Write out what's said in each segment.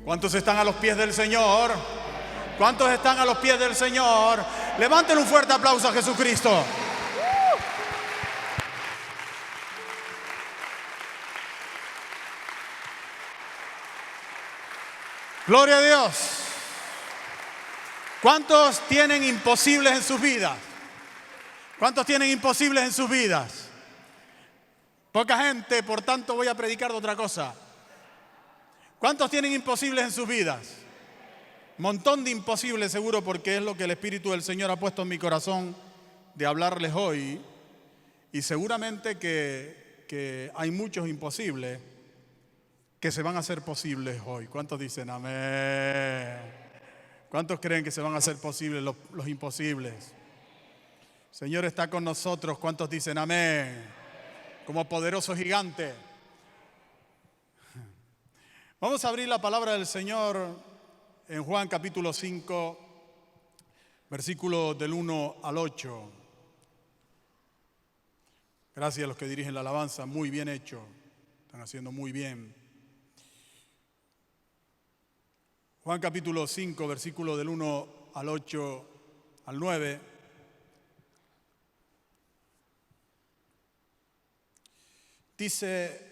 ¿Cuántos están a los pies del Señor? ¿Cuántos están a los pies del Señor? Levanten un fuerte aplauso a Jesucristo. Gloria a Dios. ¿Cuántos tienen imposibles en sus vidas? ¿Cuántos tienen imposibles en sus vidas? Poca gente, por tanto voy a predicar de otra cosa. ¿Cuántos tienen imposibles en sus vidas? Montón de imposibles seguro, porque es lo que el Espíritu del Señor ha puesto en mi corazón de hablarles hoy. Y seguramente que hay muchos imposibles que se van a hacer posibles hoy. ¿Cuántos dicen amén? ¿Cuántos creen que se van a hacer posibles los imposibles? El Señor está con nosotros. ¿Cuántos dicen amén? Como poderoso gigante. Vamos a abrir la palabra del Señor en Juan capítulo 5, versículos del 1 al 8. Gracias a los que dirigen la alabanza, muy bien hecho, están haciendo muy bien. Juan capítulo 5, versículo del 1 al 8 al 9. Dice: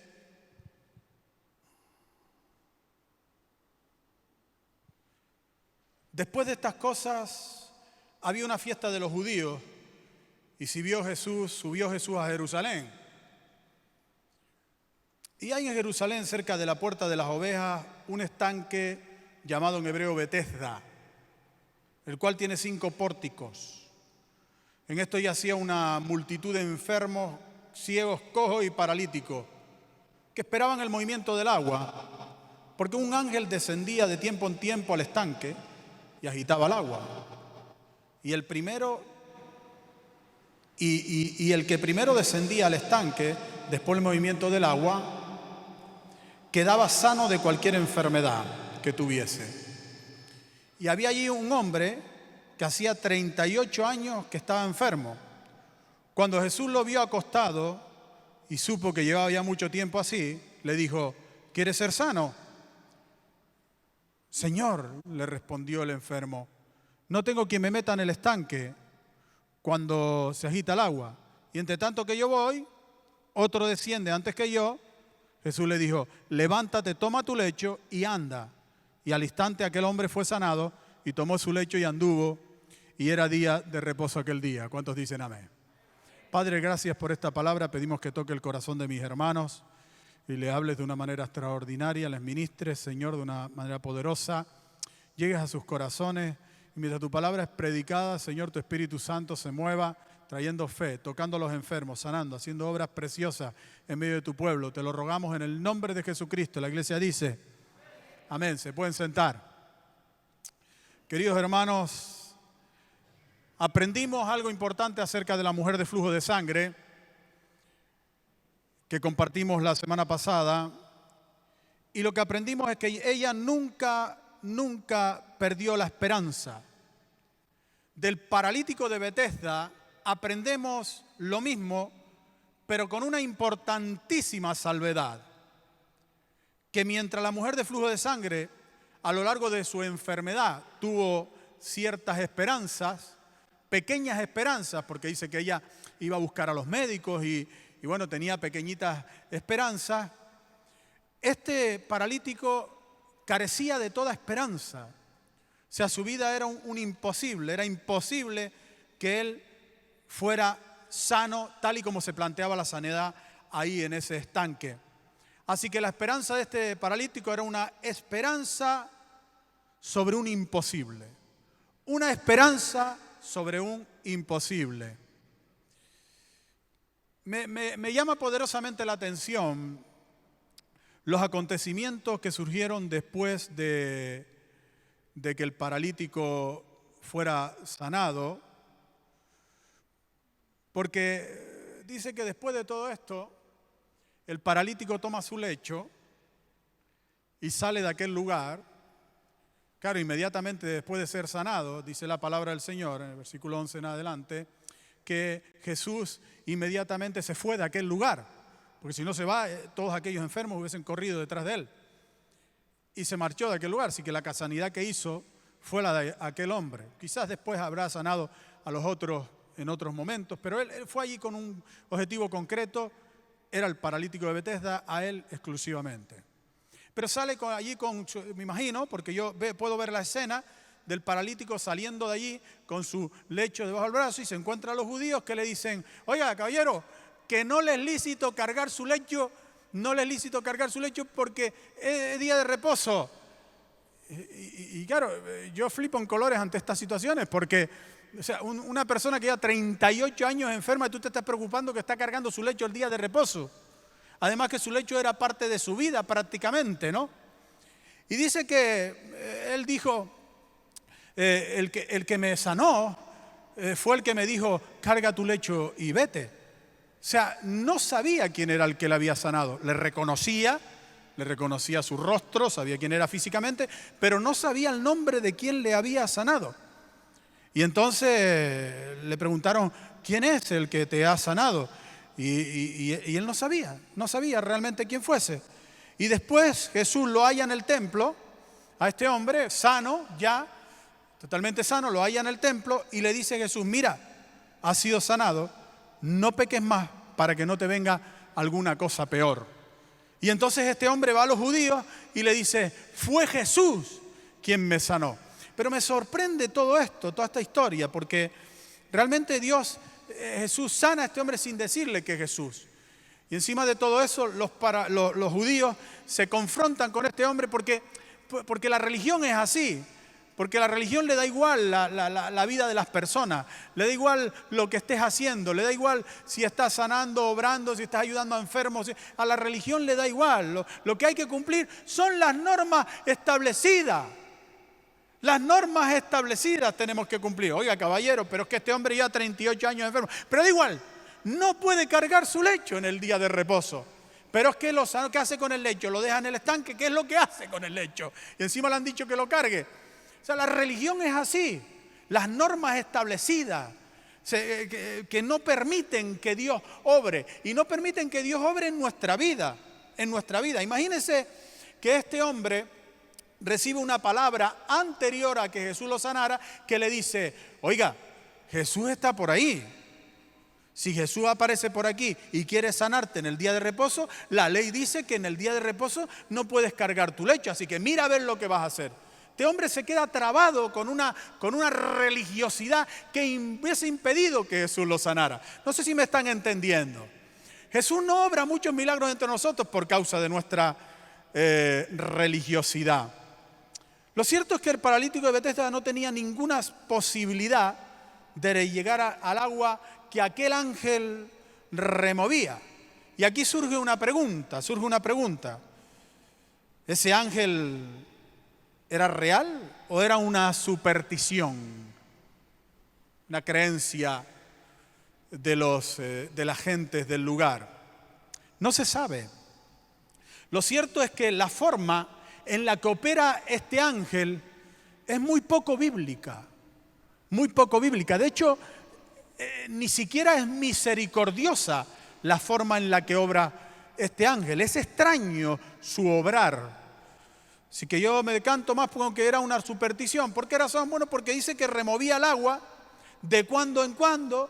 después de estas cosas había una fiesta de los judíos y subió Jesús a Jerusalén. Y hay en Jerusalén, cerca de la puerta de las ovejas, un estanque llamado en hebreo Betesda, el cual tiene 5 pórticos. En esto yacía una multitud de enfermos, ciegos, cojos y paralíticos, que esperaban el movimiento del agua, porque un ángel descendía de tiempo en tiempo al estanque y agitaba el agua. Y el que primero descendía al estanque, después del movimiento del agua, quedaba sano de cualquier enfermedad que tuviese. Y había allí un hombre que hacía 38 años que estaba enfermo. Cuando Jesús lo vio acostado y supo que llevaba ya mucho tiempo así, le dijo: ¿quieres ser sano? Señor, le respondió el enfermo, no tengo quien me meta en el estanque cuando se agita el agua. Y entre tanto que yo voy, otro desciende antes que yo. Jesús le dijo: levántate, toma tu lecho y anda. Y al instante aquel hombre fue sanado y tomó su lecho y anduvo. Y era día de reposo aquel día. ¿Cuántos dicen amén? Padre, gracias por esta palabra. Pedimos que toque el corazón de mis hermanos y le hables de una manera extraordinaria, les ministres, Señor, de una manera poderosa. Llegues a sus corazones y mientras tu palabra es predicada, Señor, tu Espíritu Santo se mueva trayendo fe, tocando a los enfermos, sanando, haciendo obras preciosas en medio de tu pueblo. Te lo rogamos en el nombre de Jesucristo. La iglesia dice amén. Se pueden sentar. Queridos hermanos, aprendimos algo importante acerca de la mujer de flujo de sangre que compartimos la semana pasada, y lo que aprendimos es que ella nunca perdió la esperanza. Del paralítico de Betesda aprendemos lo mismo, pero con una importantísima salvedad, que mientras la mujer de flujo de sangre a lo largo de su enfermedad tuvo ciertas esperanzas, pequeñas esperanzas, porque dice que ella iba a buscar a los médicos y bueno, tenía pequeñitas esperanzas, este paralítico carecía de toda esperanza. O sea, su vida era un imposible, era imposible que él fuera sano tal y como se planteaba la sanidad ahí en ese estanque. Así que la esperanza de este paralítico era una esperanza sobre un imposible. Una esperanza sobre un imposible. Me llama poderosamente la atención los acontecimientos que surgieron después de que el paralítico fuera sanado, porque dice que después de todo esto, el paralítico toma su lecho y sale de aquel lugar. Claro, inmediatamente después de ser sanado, dice la palabra del Señor, en el versículo 11 en adelante, que Jesús inmediatamente se fue de aquel lugar, porque si no se va, todos aquellos enfermos hubiesen corrido detrás de él. y se marchó de aquel lugar. Así que la sanidad que hizo fue la de aquel hombre. Quizás después habrá sanado a los otros en otros momentos, pero él fue allí con un objetivo concreto, era el paralítico de Betesda, a él exclusivamente. Pero sale allí me imagino, porque yo puedo ver la escena del paralítico saliendo de allí con su lecho debajo del brazo, y se encuentra a los judíos que le dicen: oiga, caballero, que no le es lícito cargar su lecho, porque es día de reposo. Y claro, yo flipo en colores ante estas situaciones, porque o sea, una persona que lleva 38 años enferma y tú te estás preocupando que está cargando su lecho el día de reposo. Además que su lecho era parte de su vida prácticamente, ¿no? Y dice que él dijo, el que me sanó fue el que me dijo: carga tu lecho y vete. O sea, no sabía quién era el que le había sanado. Le reconocía su rostro, sabía quién era físicamente, pero no sabía el nombre de quién le había sanado. Y entonces le preguntaron: ¿quién es el que te ha sanado? Y él no sabía realmente quién fuese. Y después Jesús lo halla en el templo, a este hombre sano, ya totalmente sano, lo halla en el templo y le dice Jesús: mira, has sido sanado, no peques más para que no te venga alguna cosa peor. Y entonces este hombre va a los judíos y le dice: fue Jesús quien me sanó. Pero me sorprende todo esto, toda esta historia, porque realmente Jesús sana a este hombre sin decirle que es Jesús. Y encima de todo eso, los judíos se confrontan con este hombre porque la religión es así. Porque la religión le da igual la vida de las personas, le da igual lo que estés haciendo, le da igual si estás sanando, obrando, si estás ayudando a enfermos. A la religión le da igual. Lo que hay que cumplir son las normas establecidas. Las normas establecidas tenemos que cumplir. Oiga, caballero, pero es que este hombre ya 38 años enfermo. Pero da igual, no puede cargar su lecho en el día de reposo. Pero es que ¿qué hace con el lecho? ¿Lo deja en el estanque? ¿Qué es lo que hace con el lecho? Y encima le han dicho que lo cargue. O sea, la religión es así. Las normas establecidas que no permiten que Dios obre. Y no permiten que Dios obre en nuestra vida. Imagínense que este hombre recibe una palabra anterior a que Jesús lo sanara, que le dice: oiga, Jesús está por ahí. Si Jesús aparece por aquí y quiere sanarte en el día de reposo, la ley dice que en el día de reposo no puedes cargar tu lecho, así que mira a ver lo que vas a hacer. Este hombre se queda trabado con una religiosidad que hubiese impedido que Jesús lo sanara. No sé si me están entendiendo. Jesús no obra muchos milagros entre nosotros por causa de nuestra religiosidad. Lo cierto es que el paralítico de Betesda no tenía ninguna posibilidad de llegar al agua que aquel ángel removía. Y aquí surge una pregunta. ¿Ese ángel era real o era una superstición? Una creencia de las gentes del lugar. No se sabe. Lo cierto es que la forma en la que opera este ángel es muy poco bíblica. De hecho, ni siquiera es misericordiosa la forma en la que obra este ángel. Es extraño su obrar. Así que yo me decanto más con que era una superstición. ¿Por qué razón? Bueno, porque dice que removía el agua de cuando en cuando.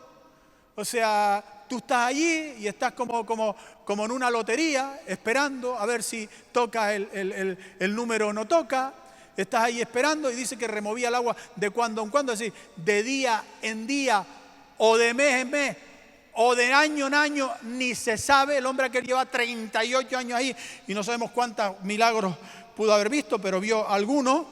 O sea, tú estás allí y estás como en una lotería, esperando a ver si toca el número o no toca. Estás ahí esperando y dice que removía el agua de cuando en cuando, es decir, de día en día, o de mes en mes, o de año en año, ni se sabe. El hombre que lleva 38 años ahí y no sabemos cuántos milagros pudo haber visto, pero vio algunos.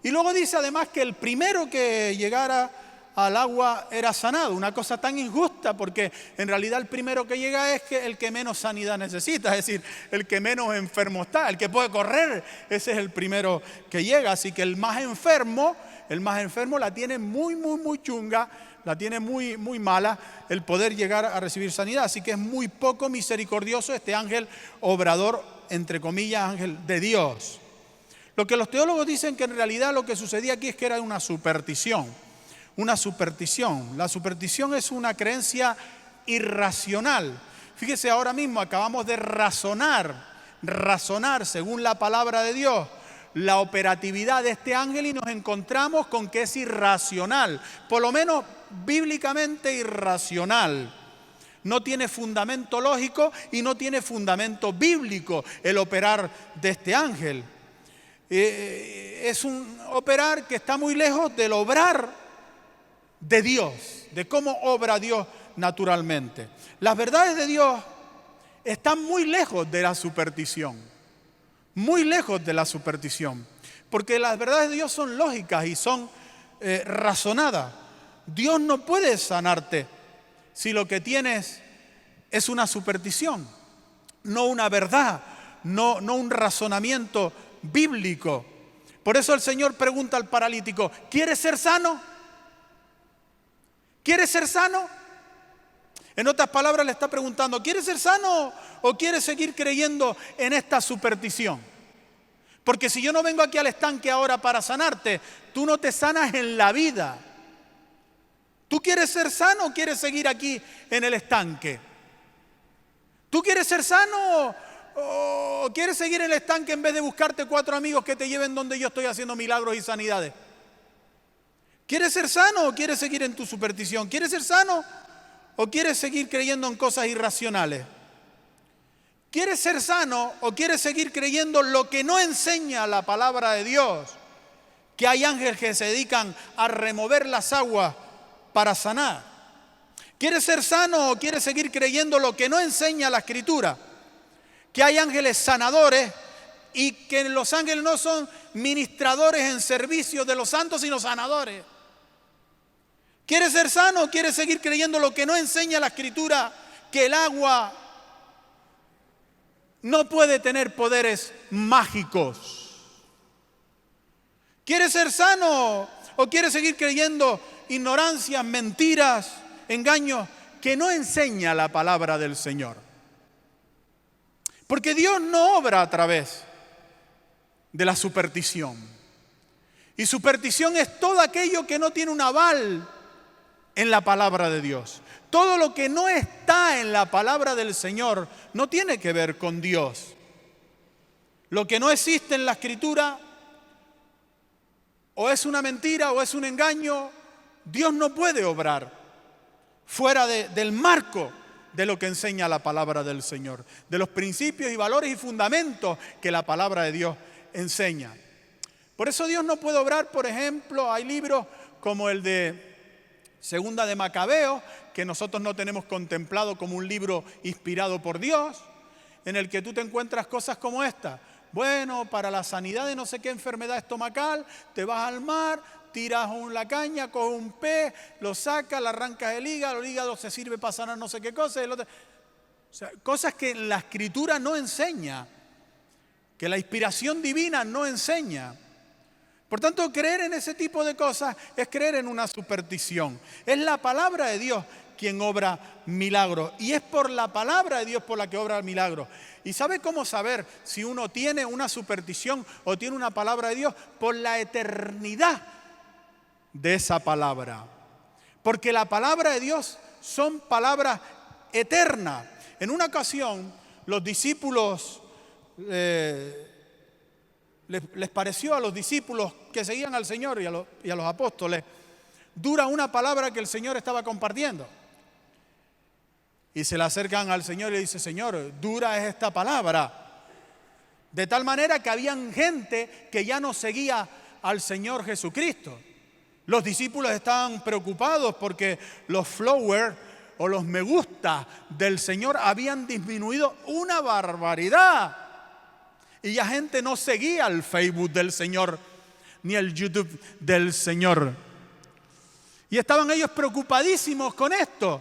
Y luego dice además que el primero que llegara al agua era sanado. Una cosa tan injusta, porque en realidad el primero que llega es el que menos sanidad necesita, es decir, el que menos enfermo está, el que puede correr, ese es el primero que llega. Así que el más enfermo la tiene muy chunga, la tiene muy mala el poder llegar a recibir sanidad. Así que es muy poco misericordioso este ángel obrador, entre comillas, ángel de Dios. Lo que los teólogos dicen que en realidad lo que sucedía aquí es que era una superstición. La superstición es una creencia irracional. Fíjese, ahora mismo acabamos de razonar según la palabra de Dios la operatividad de este ángel y nos encontramos con que es irracional, por lo menos bíblicamente irracional. No tiene fundamento lógico y no tiene fundamento bíblico el operar de este ángel. Es un operar que está muy lejos del obrar de Dios, de cómo obra Dios naturalmente. Las verdades de Dios están muy lejos de la superstición, muy lejos de la superstición, porque las verdades de Dios son lógicas y son razonadas. Dios no puede sanarte si lo que tienes es una superstición, no una verdad, no un razonamiento bíblico. Por eso el Señor pregunta al paralítico: ¿quieres ser sano? ¿Quieres ser sano? En otras palabras le está preguntando: ¿quieres ser sano o quieres seguir creyendo en esta superstición? Porque si yo no vengo aquí al estanque ahora para sanarte, tú no te sanas en la vida. ¿Tú quieres ser sano o quieres seguir aquí en el estanque? ¿Tú quieres ser sano o quieres seguir en el estanque en vez de buscarte 4 amigos que te lleven donde yo estoy haciendo milagros y sanidades? ¿Quieres ser sano o quieres seguir en tu superstición? ¿Quieres ser sano o quieres seguir creyendo en cosas irracionales? ¿Quieres ser sano o quieres seguir creyendo lo que no enseña la palabra de Dios? Que hay ángeles que se dedican a remover las aguas para sanar. ¿Quieres ser sano o quieres seguir creyendo lo que no enseña la Escritura? Que hay ángeles sanadores y que los ángeles no son ministradores en servicio de los santos, sino sanadores. ¿Quieres ser sano o quieres seguir creyendo lo que no enseña la Escritura? Que el agua no puede tener poderes mágicos. ¿Quieres ser sano o quieres seguir creyendo ignorancias, mentiras, engaños que no enseña la palabra del Señor? Porque Dios no obra a través de la superstición. Y superstición es todo aquello que no tiene un aval en la palabra de Dios. Todo lo que no está en la palabra del Señor no tiene que ver con Dios. Lo que no existe en la Escritura o es una mentira o es un engaño. Dios no puede obrar fuera del marco de lo que enseña la palabra del Señor, de los principios y valores y fundamentos que la palabra de Dios enseña. Por eso Dios no puede obrar, por ejemplo, hay libros como el de Segunda de Macabeos, que nosotros no tenemos contemplado como un libro inspirado por Dios, en el que tú te encuentras cosas como esta. Bueno, para la sanidad de no sé qué enfermedad estomacal, te vas al mar, tiras la caña, coges un pez, lo sacas, le arrancas el hígado se sirve para sanar no sé qué cosa. O sea, cosas que la Escritura no enseña, que la inspiración divina no enseña. Por tanto, creer en ese tipo de cosas es creer en una superstición. Es la palabra de Dios quien obra milagros. Y es por la palabra de Dios por la que obra el milagro. ¿Y sabe cómo saber si uno tiene una superstición o tiene una palabra de Dios? Por la eternidad de esa palabra. Porque la palabra de Dios son palabras eternas. En una ocasión, los discípulos, les pareció a los discípulos que seguían al Señor y a los apóstoles dura una palabra que el Señor estaba compartiendo. Y se le acercan al Señor y le dicen: Señor, dura es esta palabra. De tal manera que habían gente que ya no seguía al Señor Jesucristo. Los discípulos estaban preocupados porque los followers o los me gusta del Señor habían disminuido una barbaridad. Y ya gente no seguía el Facebook del Señor ni el YouTube del Señor. Y estaban ellos preocupadísimos con esto.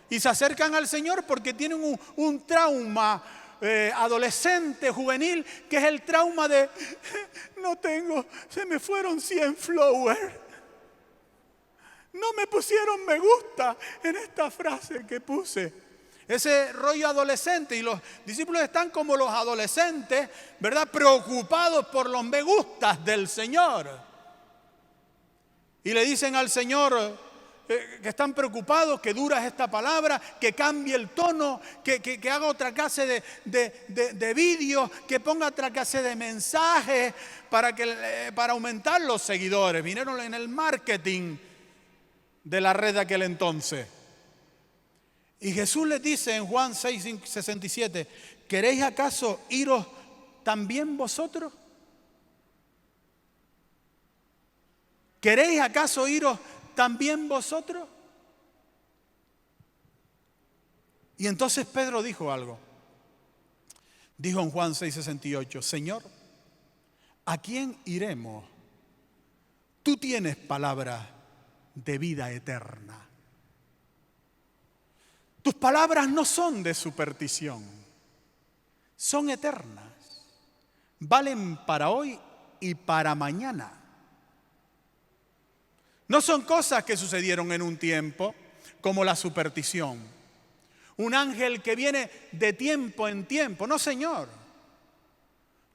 Y se acercan al Señor porque tienen un trauma adolescente, juvenil, que es el trauma de: se me fueron 100 followers. No me pusieron me gusta en esta frase que puse. Ese rollo adolescente, y los discípulos están como los adolescentes, ¿verdad? Preocupados por los me gustas del Señor. Y le dicen al Señor: que están preocupados que dura esta palabra, que cambie el tono, que haga otra clase de vídeos, que ponga otra clase de mensajes para aumentar los seguidores. Vinieron en el marketing de la red de aquel entonces. Y Jesús les dice en Juan 6:67, ¿queréis acaso iros también vosotros? ¿Queréis acaso iros también vosotros? Y entonces Pedro dijo algo. Dijo en Juan 6:68, Señor, ¿a quién iremos? Tú tienes palabra de vida eterna. Tus palabras no son de superstición, son eternas. Valen para hoy y para mañana. No son cosas que sucedieron en un tiempo, como la superstición. Un ángel que viene de tiempo en tiempo. No, Señor.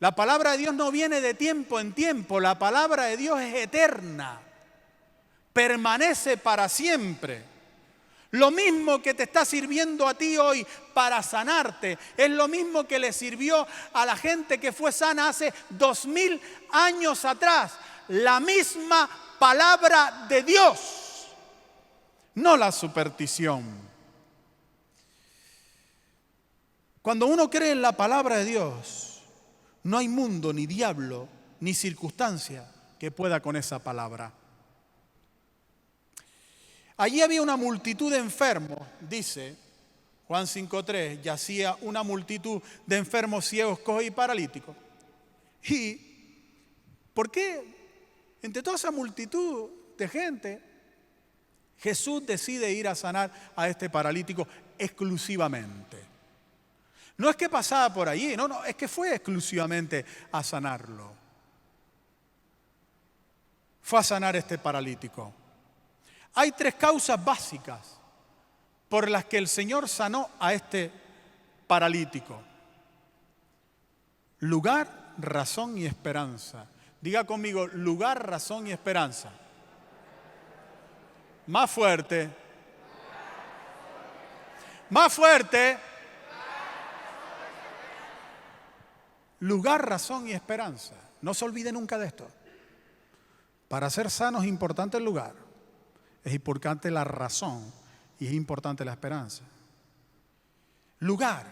La palabra de Dios no viene de tiempo en tiempo. La palabra de Dios es eterna. Permanece para siempre. Lo mismo que te está sirviendo a ti hoy para sanarte, es lo mismo que le sirvió a la gente que fue sana hace 2000 años atrás. La misma palabra de Dios, no la superstición. Cuando uno cree en la palabra de Dios, no hay mundo, ni diablo, ni circunstancia que pueda con esa palabra. Allí había una multitud de enfermos, dice Juan 5:3, yacía una multitud de enfermos, ciegos, cojos y paralíticos. ¿Y por qué entre toda esa multitud de gente Jesús decide ir a sanar a este paralítico exclusivamente? No es que pasaba por allí, no, es que fue exclusivamente a sanarlo. Fue a sanar a este paralítico. Hay 3 causas básicas por las que el Señor sanó a este paralítico. Lugar, razón y esperanza. Diga conmigo, lugar, razón y esperanza. Más fuerte. Más fuerte. Lugar, razón y esperanza. No se olvide nunca de esto. Para ser sanos es importante el lugar. Es importante la razón y es importante la esperanza. Lugar,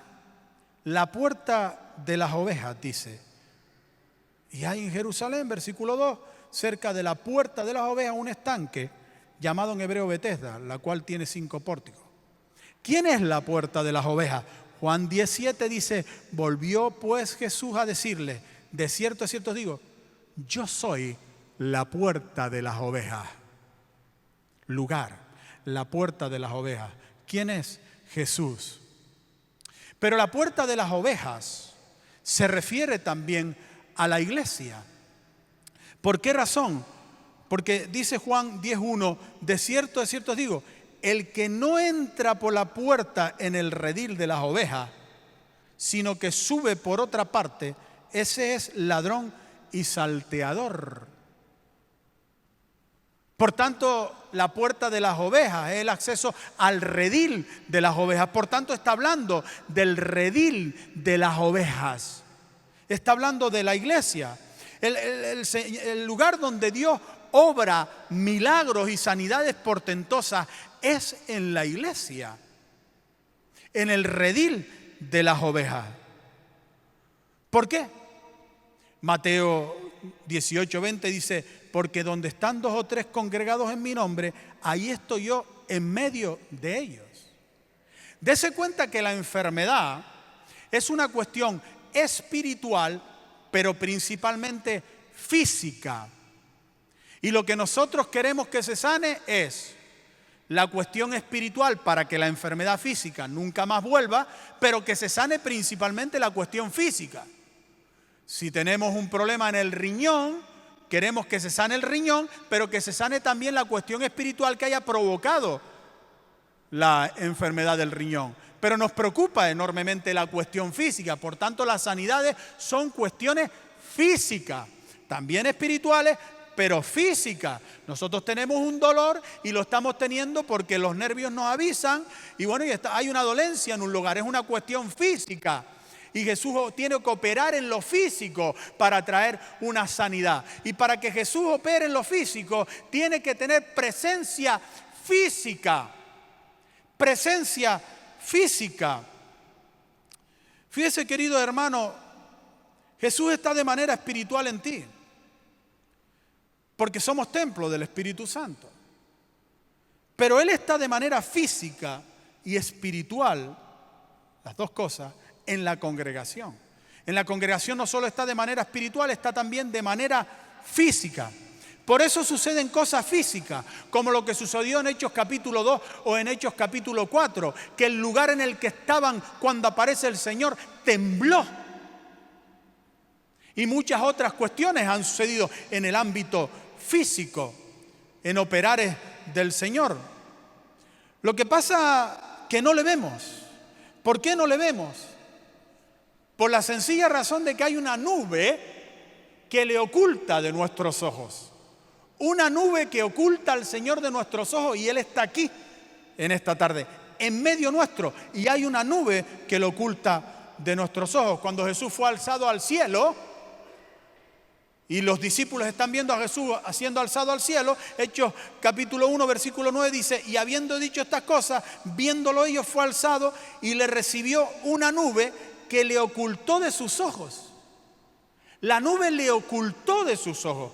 la puerta de las ovejas, dice. Y hay en Jerusalén, versículo 2, cerca de la puerta de las ovejas, un estanque llamado en hebreo Betesda, la cual tiene 5 pórticos. ¿Quién es la puerta de las ovejas? Juan 10:7 dice, volvió pues Jesús a decirle, de cierto os digo, yo soy la puerta de las ovejas. Lugar, la puerta de las ovejas. ¿Quién es? Jesús. Pero la puerta de las ovejas se refiere también a la iglesia. ¿Por qué razón? Porque dice Juan 10:1, de cierto os digo, el que no entra por la puerta en el redil de las ovejas, sino que sube por otra parte, ese es ladrón y salteador. Por tanto, la puerta de las ovejas es el acceso al redil de las ovejas. Por tanto, está hablando del redil de las ovejas. Está hablando de la iglesia. El lugar donde Dios obra milagros y sanidades portentosas es en la iglesia. En el redil de las ovejas. ¿Por qué? Mateo 18:20 dice, porque donde están 2 o 3 congregados en mi nombre, ahí estoy yo en medio de ellos. Dese cuenta que la enfermedad es una cuestión espiritual, pero principalmente física. Y lo que nosotros queremos que se sane es la cuestión espiritual para que la enfermedad física nunca más vuelva, pero que se sane principalmente la cuestión física. Si tenemos un problema en el riñón, queremos que se sane el riñón, pero que se sane también la cuestión espiritual que haya provocado la enfermedad del riñón. Pero nos preocupa enormemente la cuestión física. Por tanto, las sanidades son cuestiones físicas, también espirituales, pero física. Nosotros tenemos un dolor y lo estamos teniendo porque los nervios nos avisan y bueno, hay una dolencia en un lugar, es una cuestión física. Y Jesús tiene que operar en lo físico para traer una sanidad. Y para que Jesús opere en lo físico, tiene que tener presencia física. Presencia física. Fíjese, querido hermano, Jesús está de manera espiritual en ti. Porque somos templo del Espíritu Santo. Pero Él está de manera física y espiritual, las dos cosas, en la congregación. En la congregación no solo está de manera espiritual, está también de manera física. Por eso suceden cosas físicas, como lo que sucedió en Hechos capítulo 2 o en Hechos capítulo 4, que el lugar en el que estaban cuando aparece el Señor tembló. Y muchas otras cuestiones han sucedido en el ámbito físico, en operares del Señor. Lo que pasa que no le vemos. ¿Por qué no le vemos? Por la sencilla razón de que hay una nube que le oculta de nuestros ojos. Una nube que oculta al Señor de nuestros ojos y Él está aquí en esta tarde, en medio nuestro. Y hay una nube que lo oculta de nuestros ojos. Cuando Jesús fue alzado al cielo y los discípulos están viendo a Jesús siendo alzado al cielo, Hechos capítulo 1, versículo 9 dice, y habiendo dicho estas cosas, viéndolo ellos fue alzado y le recibió una nube que le ocultó de sus ojos. La nube le ocultó de sus ojos.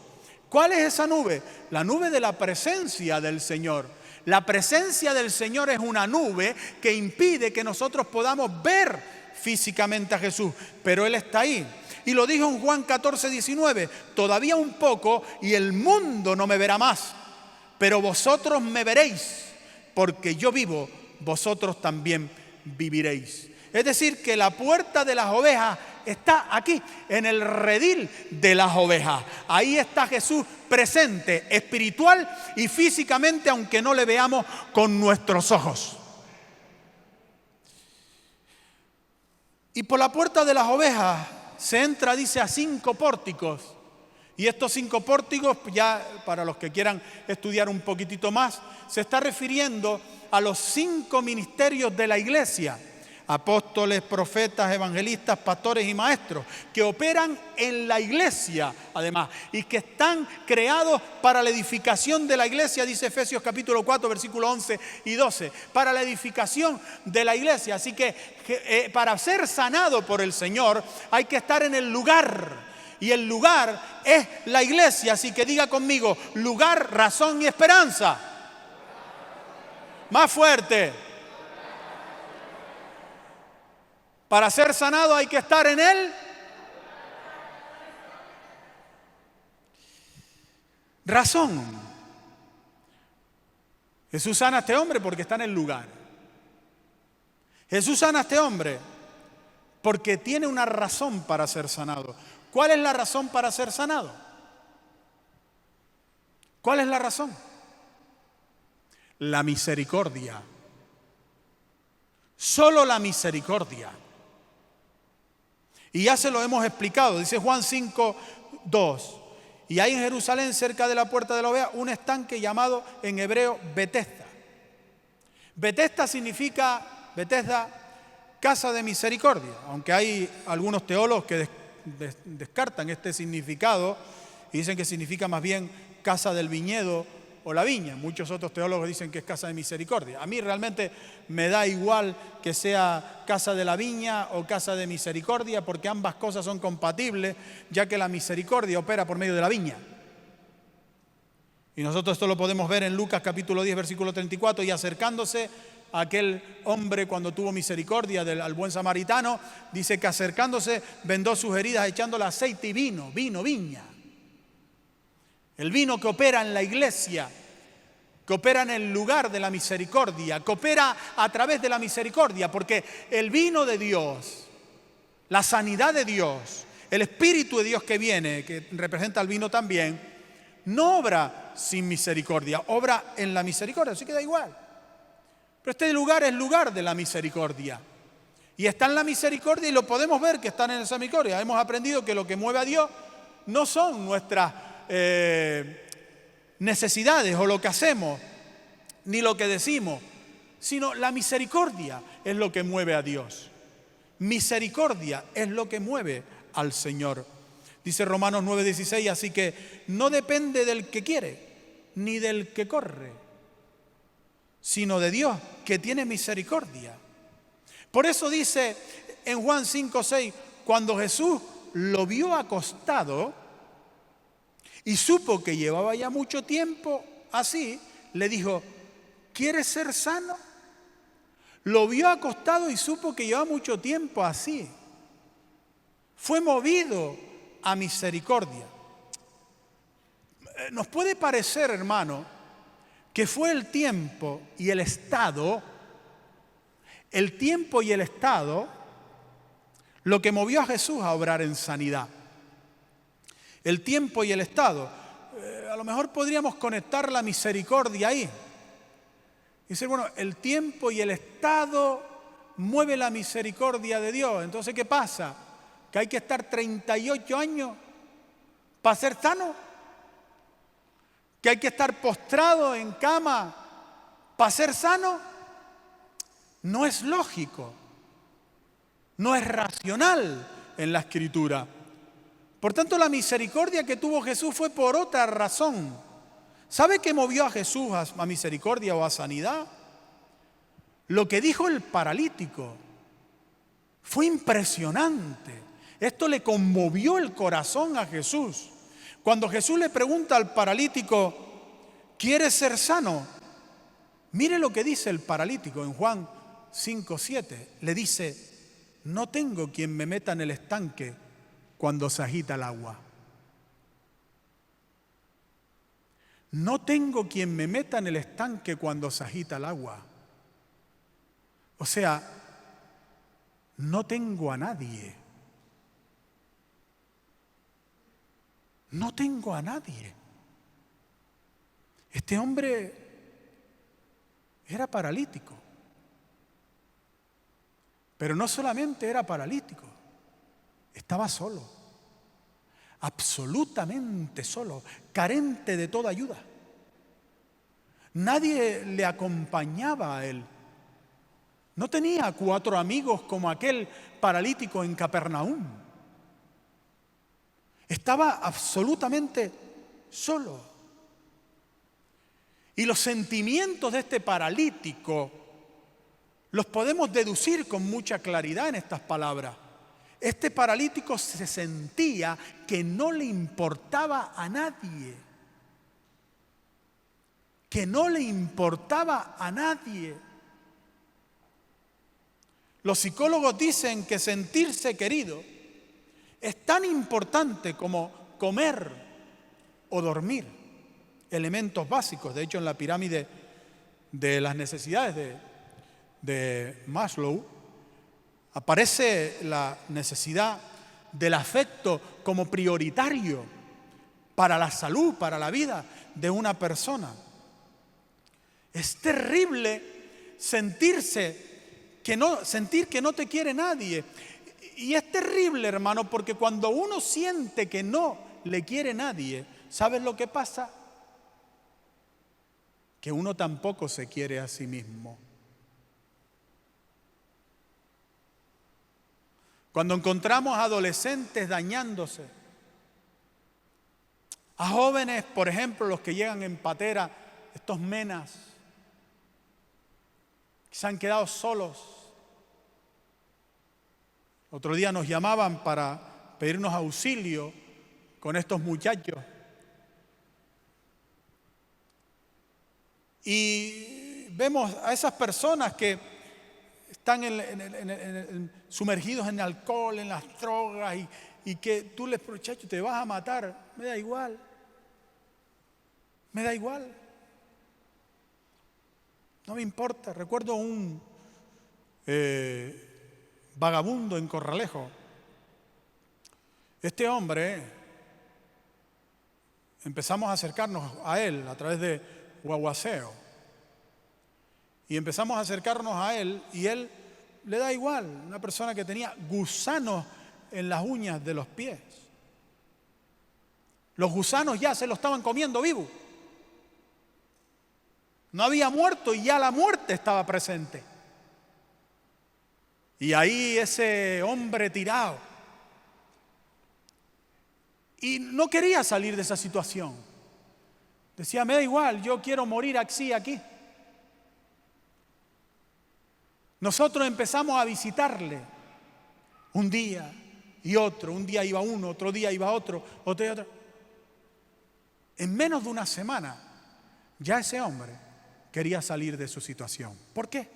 ¿Cuál es esa nube? La nube de la presencia del Señor. La presencia del Señor es una nube que impide que nosotros podamos ver físicamente a Jesús, pero Él está ahí. Y lo dijo en Juan 14, 19, todavía un poco y el mundo no me verá más, pero vosotros me veréis, porque yo vivo, vosotros también viviréis. Es decir, que la puerta de las ovejas está aquí, en el redil de las ovejas. Ahí está Jesús presente, espiritual y físicamente, aunque no le veamos con nuestros ojos. Y por la puerta de las ovejas se entra, dice, a 5 pórticos. Y estos 5 pórticos, ya para los que quieran estudiar un poquitito más, se está refiriendo a los 5 ministerios de la iglesia. Apóstoles, profetas, evangelistas, pastores y maestros, que operan en la iglesia, además, y que están creados para la edificación de la iglesia, dice Efesios capítulo 4, versículos 11 y 12, para la edificación de la iglesia. Así que para ser sanado por el Señor hay que estar en el lugar, y el lugar es la iglesia. Así que diga conmigo, lugar, razón y esperanza. Más fuerte. Para ser sanado hay que estar en Él. Razón. Jesús sana a este hombre porque está en el lugar. Jesús sana a este hombre porque tiene una razón para ser sanado. ¿Cuál es la razón para ser sanado? ¿Cuál es la razón? La misericordia. Solo la misericordia. Y ya se lo hemos explicado, dice Juan 5, 2. Y hay en Jerusalén, cerca de la puerta de la oveja, un estanque llamado en hebreo Betesda. Betesda significa, Betesda, casa de misericordia. Aunque hay algunos teólogos que descartan este significado y dicen que significa más bien casa del viñedo o la viña. Muchos otros teólogos dicen que es casa de misericordia. A mí realmente me da igual que sea casa de la viña o casa de misericordia, porque ambas cosas son compatibles, ya que la misericordia opera por medio de la viña. Y nosotros esto lo podemos ver en Lucas capítulo 10, versículo 34, y acercándose a aquel hombre cuando tuvo misericordia al buen samaritano, dice que acercándose vendó sus heridas echándole aceite y viña. El vino que opera en la iglesia, que opera en el lugar de la misericordia, que opera a través de la misericordia, porque el vino de Dios, la sanidad de Dios, el Espíritu de Dios que viene, que representa el vino también, no obra sin misericordia, obra en la misericordia, así que da igual. Pero este lugar es lugar de la misericordia. Y está en la misericordia y lo podemos ver que están en esa misericordia. Hemos aprendido que lo que mueve a Dios no son nuestras necesidades o lo que hacemos, ni lo que decimos, sino la misericordia es lo que mueve a Dios. Misericordia es lo que mueve al Señor. Dice Romanos 9:16, así que no depende del que quiere, ni del que corre, sino de Dios, que tiene misericordia. Por eso dice en Juan 5:6, cuando Jesús lo vio acostado y supo que llevaba ya mucho tiempo así, le dijo, ¿quieres ser sano? Lo vio acostado y supo que llevaba mucho tiempo así. Fue movido a misericordia. Nos puede parecer, hermano, que fue el tiempo y el estado lo que movió a Jesús a obrar en sanidad. El tiempo y el estado. A lo mejor podríamos conectar la misericordia ahí. Dice, bueno, el tiempo y el estado mueve la misericordia de Dios. Entonces, ¿qué pasa? ¿Que hay que estar 38 años para ser sano? ¿Que hay que estar postrado en cama para ser sano? No es lógico, no es racional en la Escritura. Por tanto, la misericordia que tuvo Jesús fue por otra razón. ¿Sabe qué movió a Jesús a misericordia o a sanidad? Lo que dijo el paralítico fue impresionante. Esto le conmovió el corazón a Jesús. Cuando Jesús le pregunta al paralítico, ¿quieres ser sano? Mire lo que dice el paralítico en Juan 5:7. Le dice, no tengo quien me meta en el estanque cuando se agita el agua. No tengo quien me meta en el estanque cuando se agita el agua. O sea, no tengo a nadie. No tengo a nadie. Este hombre era paralítico. Pero no solamente era paralítico, estaba solo. Absolutamente solo, carente de toda ayuda. Nadie le acompañaba a él. No tenía 4 amigos como aquel paralítico en Capernaum. Estaba absolutamente solo. Y los sentimientos de este paralítico los podemos deducir con mucha claridad en estas palabras. Este paralítico se sentía que no le importaba a nadie. Que no le importaba a nadie. Los psicólogos dicen que sentirse querido es tan importante como comer o dormir. Elementos básicos. De hecho, en la pirámide de las necesidades de Maslow, aparece la necesidad del afecto como prioritario para la salud, para la vida de una persona. Es terrible sentir que no te quiere nadie. Y es terrible, hermano, porque cuando uno siente que no le quiere nadie, ¿sabes lo que pasa? Que uno tampoco se quiere a sí mismo. Cuando encontramos a adolescentes dañándose, a jóvenes, por ejemplo, los que llegan en patera, estos menas, que se han quedado solos. Otro día nos llamaban para pedirnos auxilio con estos muchachos. Y vemos a esas personas que están sumergidos en el alcohol, en las drogas, y que tú les dices, muchacho, te vas a matar. Me da igual. Me da igual. No me importa. Recuerdo un vagabundo en Corralejo. Este hombre, empezamos a acercarnos a él a través de guaguaseo. Y empezamos a acercarnos a él y él le da igual. Una persona que tenía gusanos en las uñas de los pies. Los gusanos ya se lo estaban comiendo vivo. No había muerto y ya la muerte estaba presente. Y ahí ese hombre tirado. Y no quería salir de esa situación. Decía, me da igual, yo quiero morir aquí. Nosotros empezamos a visitarle un día y otro. Un día iba uno, otro día iba otro, otro y otro. En menos de una semana, ya ese hombre quería salir de su situación. ¿Por qué?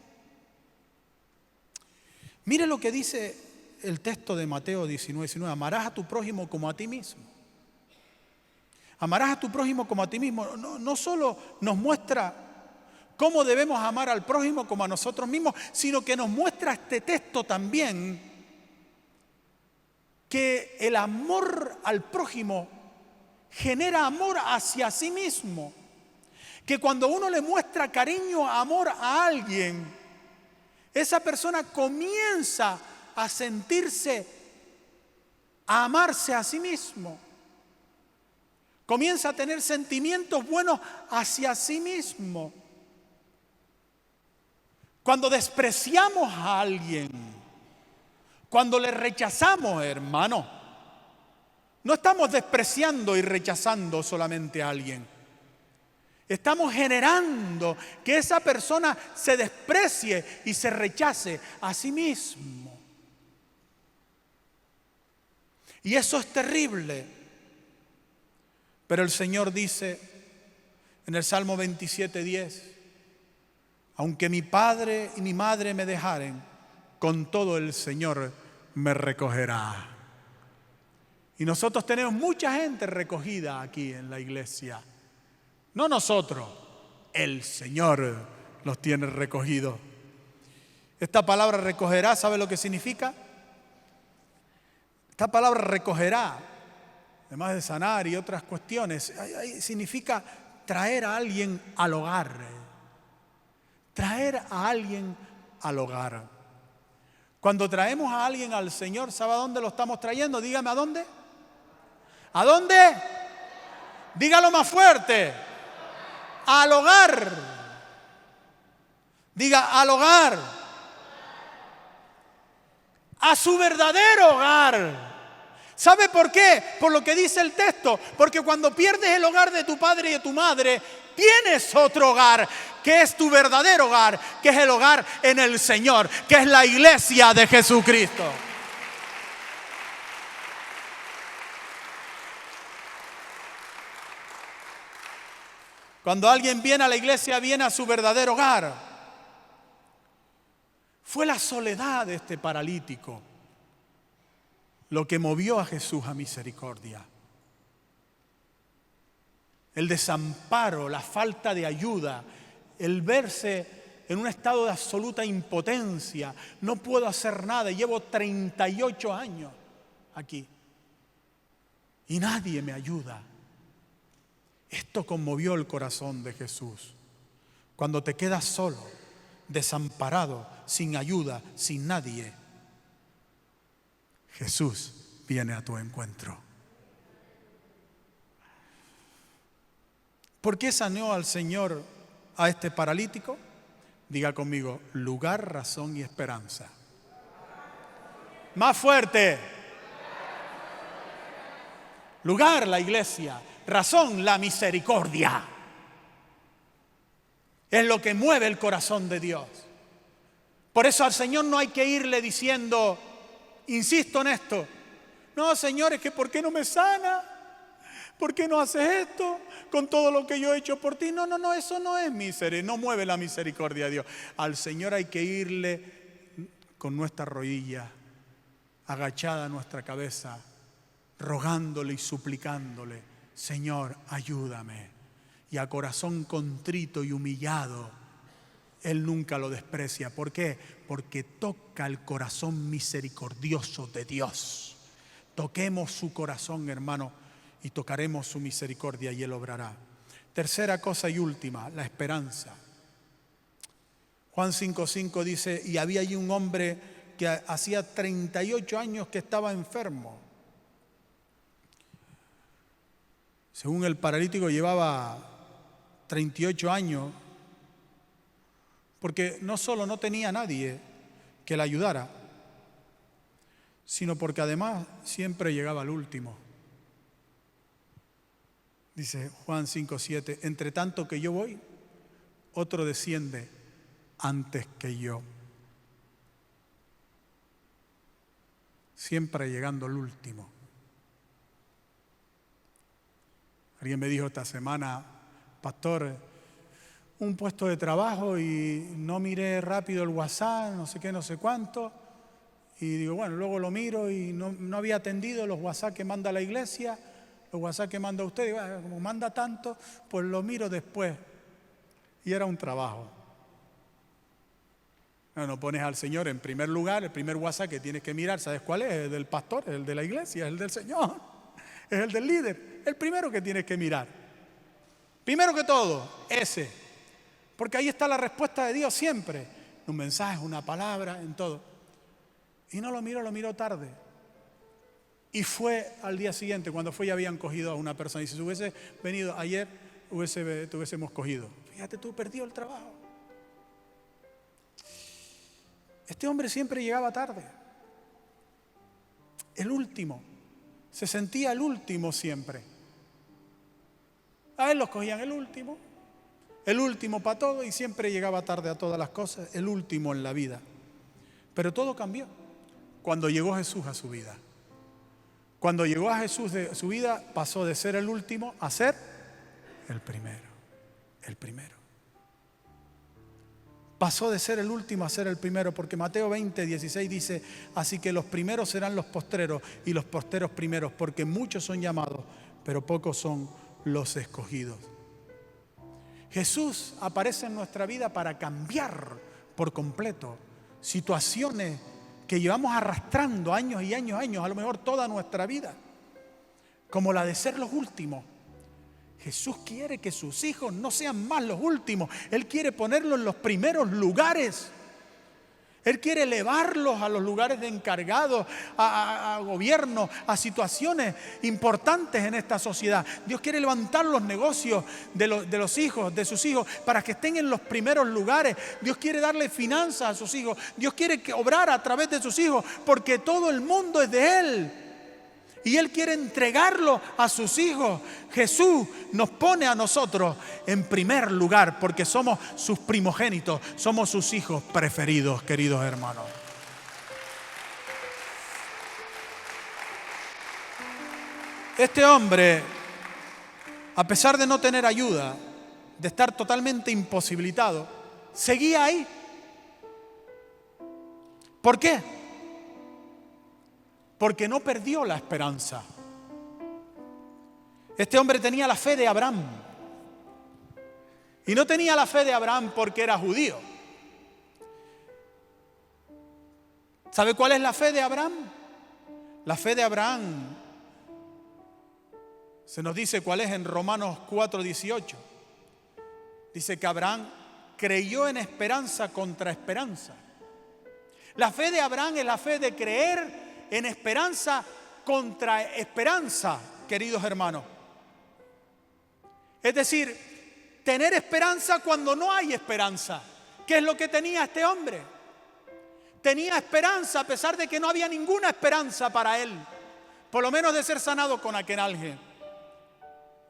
Mire lo que dice el texto de Mateo 19:19. Amarás a tu prójimo como a ti mismo. Amarás a tu prójimo como a ti mismo. No solo nos muestra cómo debemos amar al prójimo como a nosotros mismos, sino que nos muestra este texto también que el amor al prójimo genera amor hacia sí mismo. Que cuando uno le muestra cariño, amor a alguien, esa persona comienza a sentirse, a amarse a sí mismo. Comienza a tener sentimientos buenos hacia sí mismo. Cuando despreciamos a alguien, cuando le rechazamos, hermano, no estamos despreciando y rechazando solamente a alguien. Estamos generando que esa persona se desprecie y se rechace a sí mismo. Y eso es terrible. Pero el Señor dice en el Salmo 27:10, aunque mi padre y mi madre me dejaren, con todo el Señor me recogerá. Y nosotros tenemos mucha gente recogida aquí en la iglesia. No nosotros, el Señor los tiene recogidos. Esta palabra recogerá, ¿sabe lo que significa? Esta palabra recogerá, además de sanar y otras cuestiones, significa traer a alguien al hogar. Traer a alguien al hogar. Cuando traemos a alguien al Señor, ¿sabe a dónde lo estamos trayendo? Dígame, ¿a dónde? ¿A dónde? Dígalo más fuerte. Al hogar. Diga, al hogar. A su verdadero hogar. ¿Sabe por qué? Por lo que dice el texto. Porque cuando pierdes el hogar de tu padre y de tu madre, tienes otro hogar, que es tu verdadero hogar, que es el hogar en el Señor, que es la iglesia de Jesucristo. Cuando alguien viene a la iglesia, viene a su verdadero hogar. Fue la soledad de este paralítico lo que movió a Jesús a misericordia. El desamparo, la falta de ayuda, el verse en un estado de absoluta impotencia. No puedo hacer nada, llevo 38 años aquí y nadie me ayuda. Esto conmovió el corazón de Jesús. Cuando te quedas solo, desamparado, sin ayuda, sin nadie, Jesús viene a tu encuentro. ¿Por qué sanó al Señor a este paralítico? Diga conmigo, lugar, razón y esperanza. Más fuerte. Lugar, la iglesia. Razón, la misericordia. Es lo que mueve el corazón de Dios. Por eso al Señor no hay que irle diciendo, insisto en esto, no, Señor, es que ¿por qué no me sana? ¿Por qué no haces esto con todo lo que yo he hecho por ti? No, eso no es misericordia, no mueve la misericordia de Dios. Al Señor hay que irle con nuestra rodilla, agachada nuestra cabeza, rogándole y suplicándole, Señor, ayúdame. Y a corazón contrito y humillado, Él nunca lo desprecia. ¿Por qué? Porque toca el corazón misericordioso de Dios. Toquemos su corazón, hermano, y tocaremos su misericordia y Él obrará. Tercera cosa y última, la esperanza. Juan 5:5 dice, y había allí un hombre que hacía 38 años que estaba enfermo. Según el paralítico llevaba 38 años, porque no solo no tenía nadie que le ayudara, sino porque además siempre llegaba al último. Dice Juan 5:7, entre tanto que yo voy, otro desciende antes que yo. Siempre llegando al último. Alguien me dijo esta semana, pastor, un puesto de trabajo y no miré rápido el WhatsApp, no sé qué, no sé cuánto. Y digo, bueno, luego lo miro y no había atendido los WhatsApp que manda la iglesia, los WhatsApp que manda usted. Y bueno, como manda tanto, pues lo miro después. Y era un trabajo. No pones al Señor en primer lugar, el primer WhatsApp que tienes que mirar, ¿sabes cuál es? El del pastor, el de la iglesia, el del Señor, es el del líder, el primero que tienes que mirar. Primero que todo, ese. Porque ahí está la respuesta de Dios siempre. Un mensaje, una palabra, en todo. Y no lo miro tarde. Y fue al día siguiente, cuando fue ya habían cogido a una persona. Y si hubiese venido ayer, te hubiésemos cogido. Fíjate tú, perdió el trabajo. Este hombre siempre llegaba tarde. El último. Se sentía el último siempre. A él los cogían el último para todo y siempre llegaba tarde a todas las cosas, el último en la vida. Pero todo cambió cuando llegó Jesús a su vida. Cuando llegó a Jesús de su vida, pasó de ser el último a ser el primero. El primero. Pasó de ser el último a ser el primero, porque Mateo 20:16 dice, así que los primeros serán los postreros y los postreros primeros, porque muchos son llamados, pero pocos son los escogidos. Jesús aparece en nuestra vida para cambiar por completo situaciones que llevamos arrastrando años y años, a lo mejor toda nuestra vida, como la de ser los últimos. Jesús quiere que sus hijos no sean más los últimos. Él quiere ponerlos en los primeros lugares. Él quiere elevarlos a los lugares de encargados, a gobierno, a situaciones importantes en esta sociedad. Dios quiere levantar los negocios de los hijos, de sus hijos, para que estén en los primeros lugares. Dios quiere darle finanzas a sus hijos. Dios quiere obrar a través de sus hijos, porque todo el mundo es de Él. Y Él quiere entregarlo a sus hijos. Jesús nos pone a nosotros en primer lugar porque somos sus primogénitos, somos sus hijos preferidos, queridos hermanos. Este hombre, a pesar de no tener ayuda, de estar totalmente imposibilitado, seguía ahí. ¿Por qué? Porque no perdió la esperanza. Este hombre tenía la fe de Abraham. Y no tenía la fe de Abraham porque era judío. ¿Sabe cuál es la fe de Abraham? La fe de Abraham se nos dice cuál es en Romanos 4:18. Dice que Abraham creyó en esperanza contra esperanza. La fe de Abraham es la fe de creer en esperanza contra esperanza, queridos hermanos. Es decir, tener esperanza cuando no hay esperanza. ¿Qué es lo que tenía este hombre? Tenía esperanza a pesar de que no había ninguna esperanza para él, por lo menos de ser sanado con aquel ángel.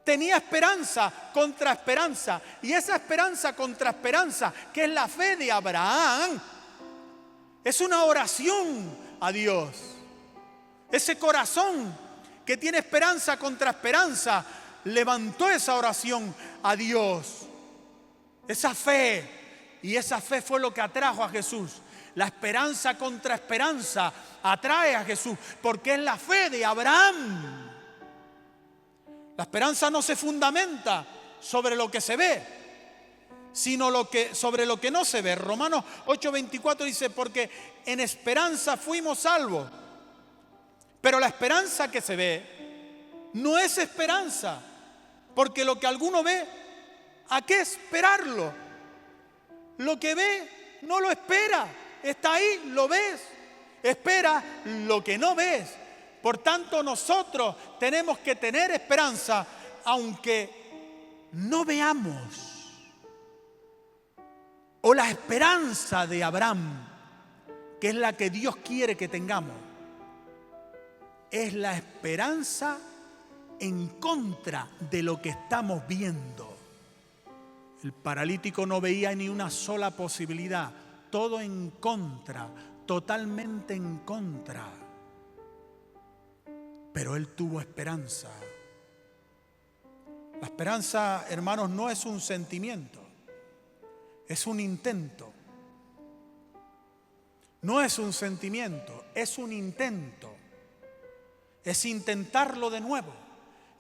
Tenía esperanza contra esperanza, y esa esperanza contra esperanza, que es la fe de Abraham, es una oración a Dios. Ese corazón que tiene esperanza contra esperanza levantó esa oración a Dios. Esa fe. Y esa fe fue lo que atrajo a Jesús. La esperanza contra esperanza atrae a Jesús porque es la fe de Abraham. La esperanza no se fundamenta sobre lo que se ve, sino sobre lo que no se ve. Romanos 8:24 dice, porque en esperanza fuimos salvos. Pero la esperanza que se ve no es esperanza, porque lo que alguno ve, ¿a qué esperarlo? Lo que ve no lo espera, está ahí, lo ves. Espera lo que no ves. Por tanto, nosotros tenemos que tener esperanza aunque no veamos, o la esperanza de Abraham, que es la que Dios quiere que tengamos, es la esperanza en contra de lo que estamos viendo. El paralítico no veía ni una sola posibilidad, todo en contra, totalmente en contra. Pero él tuvo esperanza. La esperanza, hermanos, no es un sentimiento, es un intento. No es un sentimiento, es un intento. Es intentarlo de nuevo,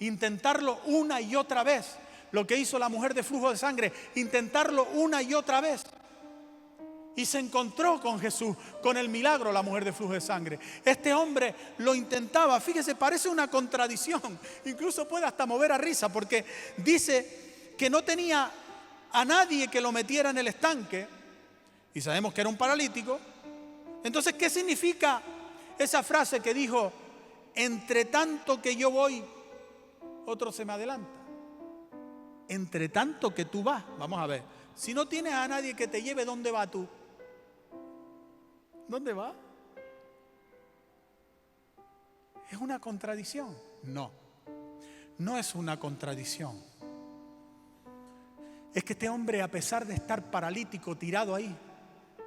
intentarlo una y otra vez. Lo que hizo la mujer de flujo de sangre, intentarlo una y otra vez. Y se encontró con Jesús, con el milagro, la mujer de flujo de sangre. Este hombre lo intentaba, fíjese, parece una contradicción. Incluso puede hasta mover a risa, porque dice que no tenía a nadie que lo metiera en el estanque. Y sabemos que era un paralítico. Entonces, ¿qué significa esa frase que dijo: entre tanto que yo voy, otro se me adelanta? Entre tanto que tú vas, vamos a ver, si no tienes a nadie que te lleve, ¿dónde vas tú? ¿Dónde vas? ¿Es una contradicción? No, no es una contradicción. Es que este hombre, a pesar de estar paralítico, tirado ahí,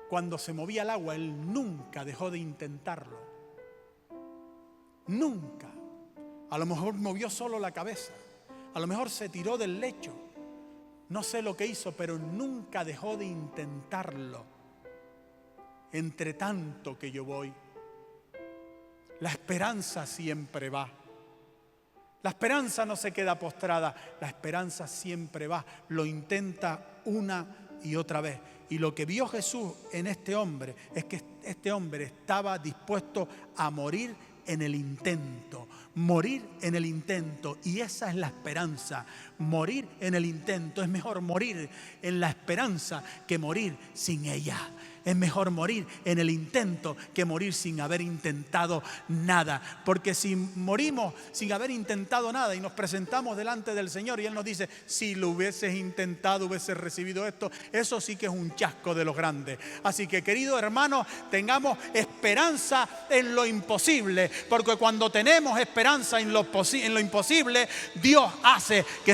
cuando se movía el agua, él nunca dejó de intentarlo. Nunca. A lo mejor movió solo la cabeza, a lo mejor se tiró del lecho, no sé lo que hizo, pero nunca dejó de intentarlo. Entre tanto que yo voy, la esperanza siempre va. La esperanza no se queda postrada, la esperanza siempre va, lo intenta una y otra vez. Y lo que vio Jesús en este hombre es que este hombre estaba dispuesto a morir en el intento, morir en el intento. Y esa es la esperanza, morir en el intento. Es mejor morir en la esperanza que morir sin ella. Es mejor morir en el intento que morir sin haber intentado nada. Porque si morimos sin haber intentado nada y nos presentamos delante del Señor y Él nos dice: si lo hubieses intentado, hubieses recibido esto, eso sí que es un chasco de los grandes. Así que, queridos hermanos, tengamos esperanza en lo imposible, porque cuando tenemos esperanza en lo imposible, Dios hace que